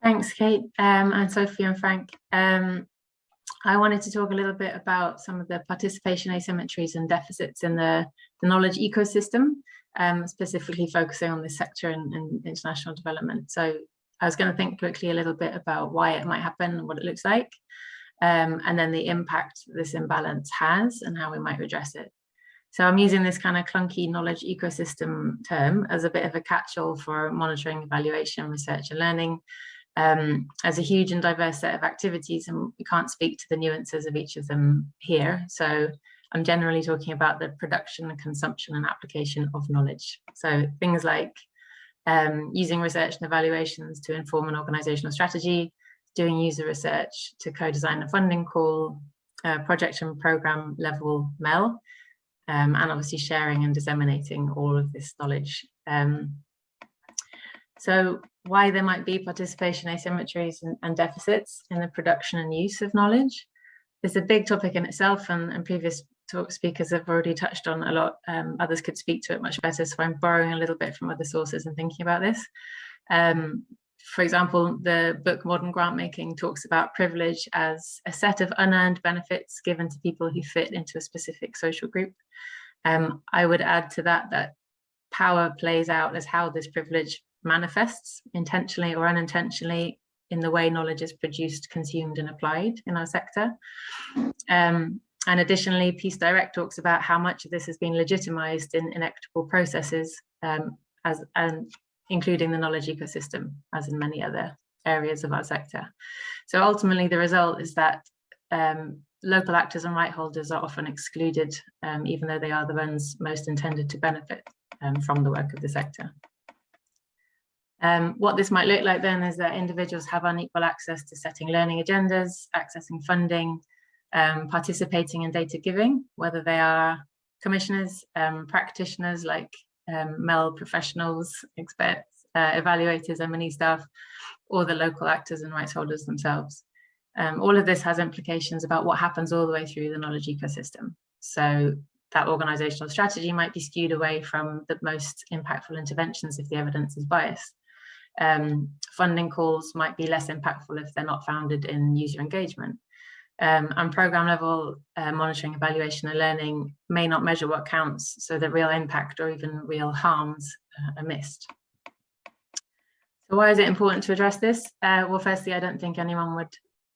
Thanks, Kate, and Sophie and Frank. I wanted to talk a little bit about some of the participation asymmetries and deficits in the knowledge ecosystem, specifically focusing on this sector in international development. So I was going to think quickly a little bit about why it might happen and what it looks like, and then the impact this imbalance has and how we might redress it. So I'm using this kind of clunky knowledge ecosystem term as a bit of a catch-all for monitoring, evaluation, research and learning, as a huge and diverse set of activities, and we can't speak to the nuances of each of them here. So I'm generally talking about the production and consumption and application of knowledge. So things like using research and evaluations to inform an organizational strategy, doing user research to co-design a funding call, project and program level MEL, and obviously sharing and disseminating all of this knowledge. So why there might be participation asymmetries and deficits in the production and use of knowledge is a big topic in itself, and previous talk speakers have already touched on a lot. Others could speak to it much better, so I'm borrowing a little bit from other sources and thinking about this. For example, the book Modern Grantmaking talks about privilege as a set of unearned benefits given to people who fit into a specific social group. I would add to that power plays out as how this privilege manifests, intentionally or unintentionally, in the way knowledge is produced, consumed and applied in our sector. And additionally, Peace Direct talks about how much of this has been legitimized in inequitable processes, including the knowledge ecosystem, as in many other areas of our sector. So ultimately, the result is that local actors and right holders are often excluded, even though they are the ones most intended to benefit from the work of the sector. What this might look like then is that individuals have unequal access to setting learning agendas, accessing funding, participating in data giving, whether they are commissioners, practitioners like MEL professionals, experts, evaluators, M&E staff, or the local actors and rights holders themselves. All of this has implications about what happens all the way through the knowledge ecosystem. So that organizational strategy might be skewed away from the most impactful interventions if the evidence is biased. Funding calls might be less impactful if they're not founded in user engagement. And program level monitoring, evaluation and learning may not measure what counts, so the real impact or even real harms are missed. So why is it important to address this? Well, firstly, I don't think anyone would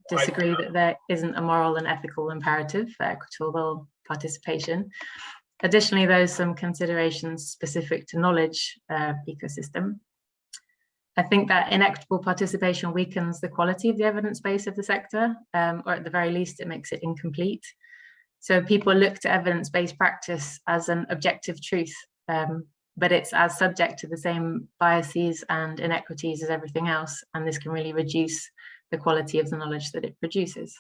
disagree that there isn't a moral and ethical imperative for equitable participation. Additionally, there's some considerations specific to knowledge ecosystem. I think that inequitable participation weakens the quality of the evidence base of the sector, or at the very least, it makes it incomplete. So people look to evidence-based practice as an objective truth, but it's as subject to the same biases and inequities as everything else, and this can really reduce the quality of the knowledge that it produces.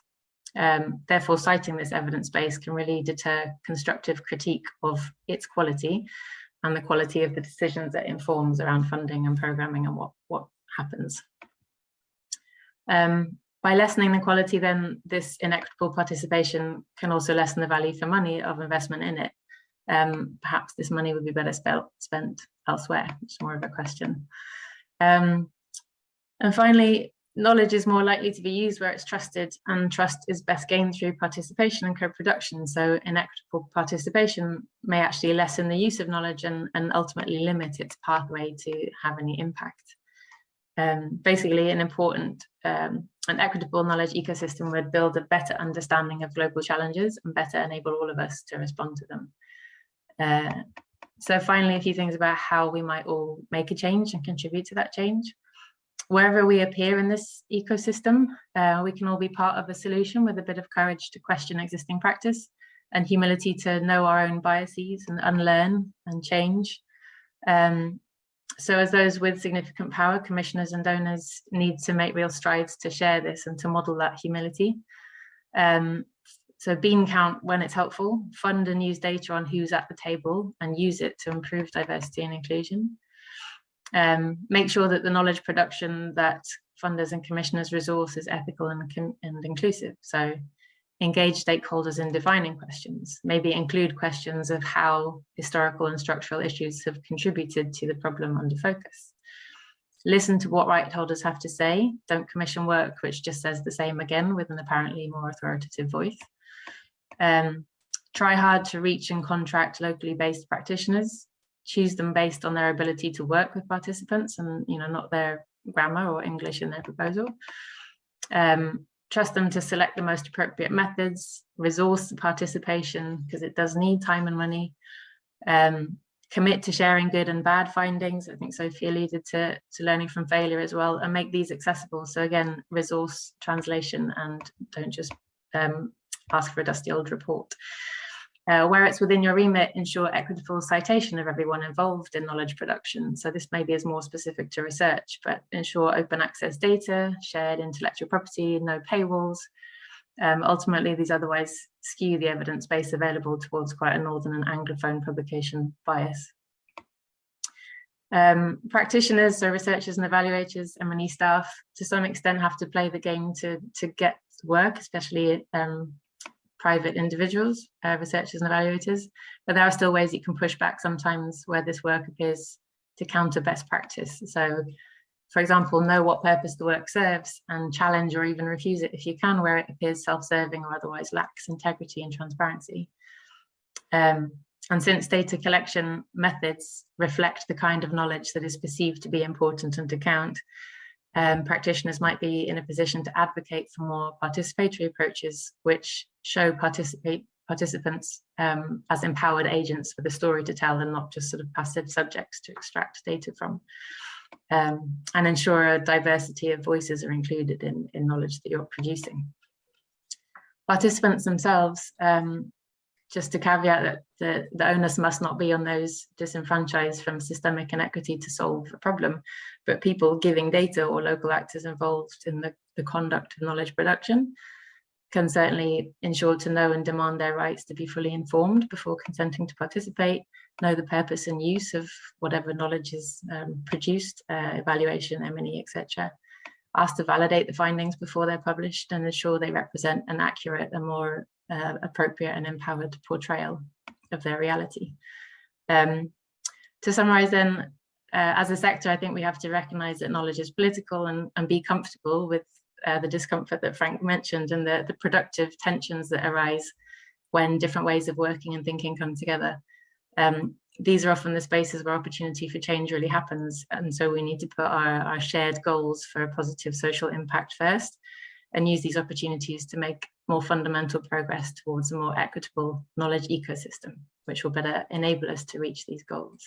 Therefore, citing this evidence base can really deter constructive critique of its quality and the quality of the decisions that informs around funding and programming and what happens. By lessening the quality, then this inequitable participation can also lessen the value for money of investment in it. Perhaps this money would be better spent elsewhere, which is more of a question. And finally, knowledge is more likely to be used where it's trusted, and trust is best gained through participation and co-production. So inequitable participation may actually lessen the use of knowledge and ultimately limit its pathway to have any impact. Basically, an important and equitable knowledge ecosystem would build a better understanding of global challenges and better enable all of us to respond to them. So finally, a few things about how we might all make a change and contribute to that change. Wherever we appear in this ecosystem, we can all be part of a solution with a bit of courage to question existing practice and humility to know our own biases and unlearn and change. So as those with significant power, commissioners and donors need to make real strides to share this and to model that humility. So bean count when it's helpful, fund and use data on who's at the table and use it to improve diversity and inclusion. Make sure that the knowledge production that funders and commissioners resource is ethical and inclusive. So engage stakeholders in defining questions, maybe include questions of how historical and structural issues have contributed to the problem under focus. Listen to what right holders have to say. Don't commission work which just says the same again with an apparently more authoritative voice. Try hard to reach and contract locally based practitioners. Choose them based on their ability to work with participants and, you know, not their grammar or English in their proposal. Trust them to select the most appropriate methods. Resource the participation because it does need time and money. Commit to sharing good and bad findings. I think Sophie alluded to learning from failure as well, and make these accessible. So again, resource translation, and don't just ask for a dusty old report. Where it's within your remit, ensure equitable citation of everyone involved in knowledge production. So this maybe is more specific to research, but ensure open access data, shared intellectual property, no paywalls. Ultimately, these otherwise skew the evidence base available towards quite a northern and anglophone publication bias. Practitioners, so researchers and evaluators, M&E staff, to some extent have to play the game to get work, especially private individuals, researchers and evaluators, but there are still ways you can push back sometimes where this work appears to counter best practice. So, for example, know what purpose the work serves and challenge or even refuse it if you can, where it appears self-serving or otherwise lacks integrity and transparency. And since data collection methods reflect the kind of knowledge that is perceived to be important and to count, practitioners might be in a position to advocate for more participatory approaches, which show participants as empowered agents with a story to tell and not just sort of passive subjects to extract data from, and ensure a diversity of voices are included in knowledge that you're producing. Participants themselves, just to caveat that the onus must not be on those disenfranchised from systemic inequity to solve a problem, but people giving data or local actors involved in the conduct of knowledge production can certainly ensure to know and demand their rights to be fully informed before consenting to participate, know the purpose and use of whatever knowledge is produced, evaluation, M&E, etc. Ask to validate the findings before they're published and ensure they represent an accurate and more appropriate and empowered portrayal of their reality. To summarize then, as a sector, I think we have to recognize that knowledge is political and be comfortable with the discomfort that Frank mentioned and the productive tensions that arise when different ways of working and thinking come together. These are often the spaces where opportunity for change really happens. And so we need to put our shared goals for a positive social impact first and use these opportunities to make more fundamental progress towards a more equitable knowledge ecosystem, which will better enable us to reach these goals.